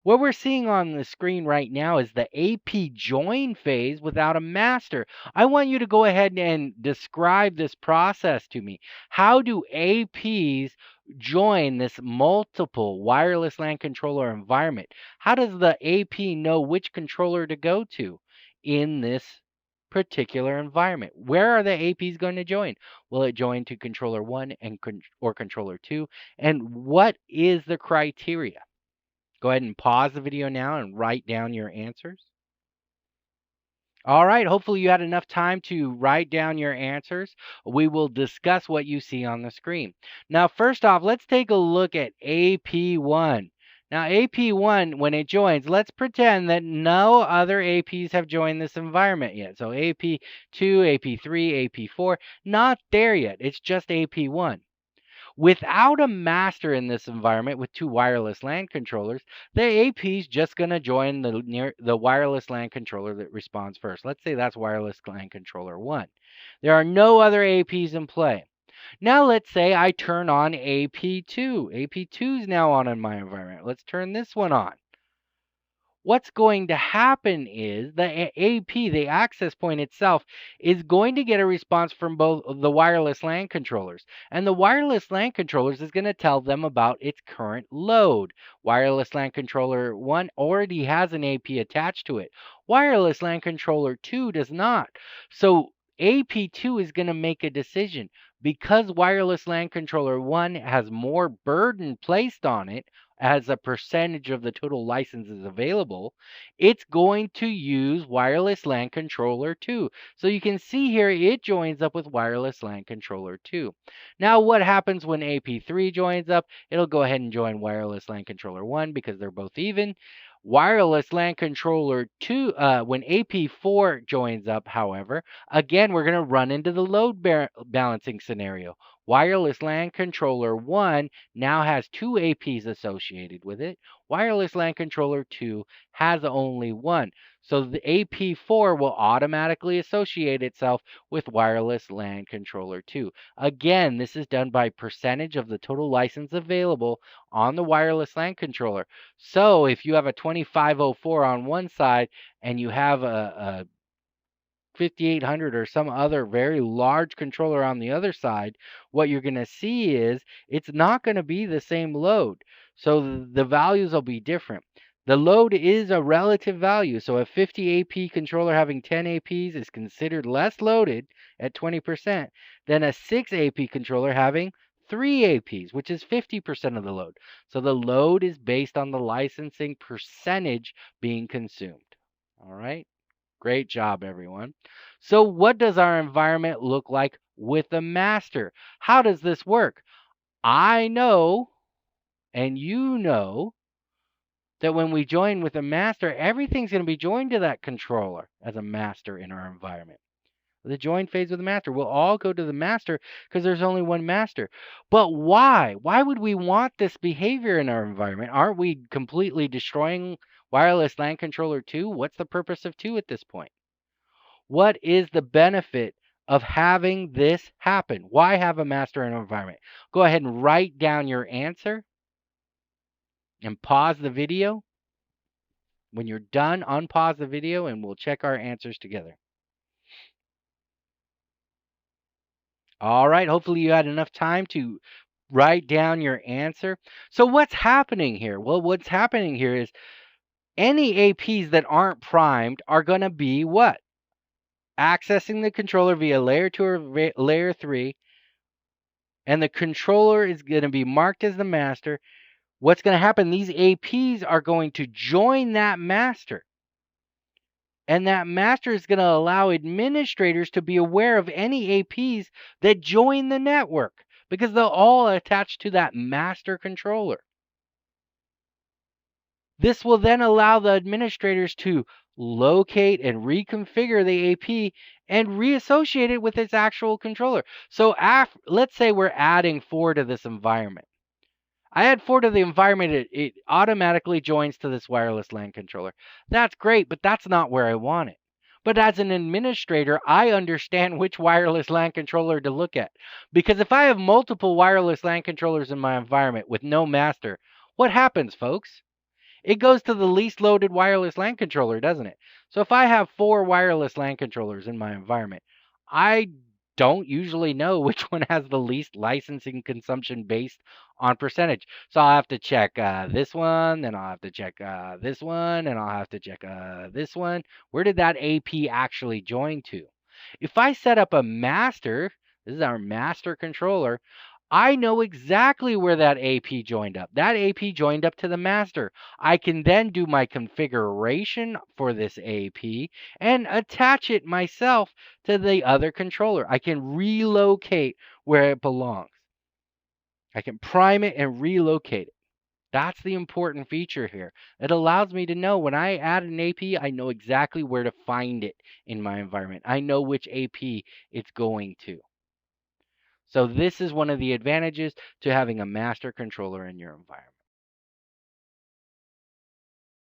What we're seeing on the screen right now is the AP join phase without a master. I want you to go ahead and describe this process to me. How do APs join this multiple wireless LAN controller environment? How does the AP know which controller to go to in this particular environment? Where are the APs going to join? Will it join to controller 1 and or controller 2? And what is the criteria? Go ahead and pause the video now and write down your answers. All right, hopefully you had enough time to write down your answers. We will discuss what you see on the screen. Now, first off, let's take a look at AP1. Now, AP1, when it joins, let's pretend that no other APs have joined this environment yet. So AP2, AP3, AP4, not there yet. It's just AP1. Without a master in this environment with two wireless LAN controllers, the AP is just going to join the wireless LAN controller that responds first. Let's say that's wireless LAN controller 1. There are no other APs in play. Now let's say I turn on AP2. AP2 is now on in my environment. Let's turn this one on. What's going to happen is the AP, the access point itself, is going to get a response from both the wireless LAN controllers. And the wireless LAN controllers is going to tell them about its current load. Wireless LAN controller 1 already has an AP attached to it. Wireless LAN controller 2 does not. So AP2 is going to make a decision. Because wireless LAN controller 1 has more burden placed on it, as a percentage of the total licenses available, it's going to use wireless LAN controller 2. So you can see here it joins up with wireless LAN controller 2. Now what happens when AP3 joins up? It'll go ahead and join wireless LAN controller 1 because they're both even. Wireless LAN controller 2, when AP4 joins up, however, again, we're going to run into the load balancing scenario. Wireless LAN controller 1 now has two APs associated with it. Wireless LAN controller 2 has only one. So the AP4 will automatically associate itself with wireless LAN controller 2. Again, this is done by percentage of the total license available on the wireless LAN controller. So if you have a 2504 on one side and you have a 5800 or some other very large controller on the other side, what you're going to see is it's not going to be the same load. So the values will be different. The load is a relative value. So a 50 AP controller having 10 APs is considered less loaded at 20% than a 6 AP controller having 3 APs, which is 50% of the load. So the load is based on the licensing percentage being consumed. All right. Great job, everyone. So what does our environment look like with a master? How does this work? I know, and you know, that when we join with a master, everything's going to be joined to that controller as a master in our environment. The join phase with the master. We'll all go to the master because there's only one master. But why? Why would we want this behavior in our environment? Aren't we completely destroying wireless LAN controller 2? What's the purpose of 2 at this point? What is the benefit of having this happen? Why have a master in an environment? Go ahead and write down your answer and pause the video. When you're done, unpause the video and we'll check our answers together. All right, hopefully you had enough time to write down your answer. So what's happening here? Well, what's happening here is any APs that aren't primed are going to be what? Accessing the controller via layer 2 or layer 3, and the controller is going to be marked as the master. What's going to happen? These APs are going to join that master. And that master is going to allow administrators to be aware of any APs that join the network because they'll all attach to that master controller. This will then allow the administrators to locate and reconfigure the AP and reassociate it with its actual controller. So let's say we're adding 4 to this environment. I add 4 to the environment, it automatically joins to this wireless LAN controller. That's great, but that's not where I want it. But as an administrator, I understand which wireless LAN controller to look at. Because if I have multiple wireless LAN controllers in my environment with no master, what happens, folks? It goes to the least loaded wireless LAN controller, doesn't it? So if I have 4 wireless LAN controllers in my environment, I don't usually know which one has the least licensing consumption based on percentage. So I'll have to check this one, then I'll have to check this one, and I'll have to check this one. Where did that AP actually join to? If I set up a master, this is our master controller, I know exactly where that AP joined up. That AP joined up to the master. I can then do my configuration for this AP and attach it myself to the other controller. I can relocate where it belongs. I can prime it and relocate it. That's the important feature here. It allows me to know when I add an AP, I know exactly where to find it in my environment. I know which AP it's going to. So this is one of the advantages to having a master controller in your environment.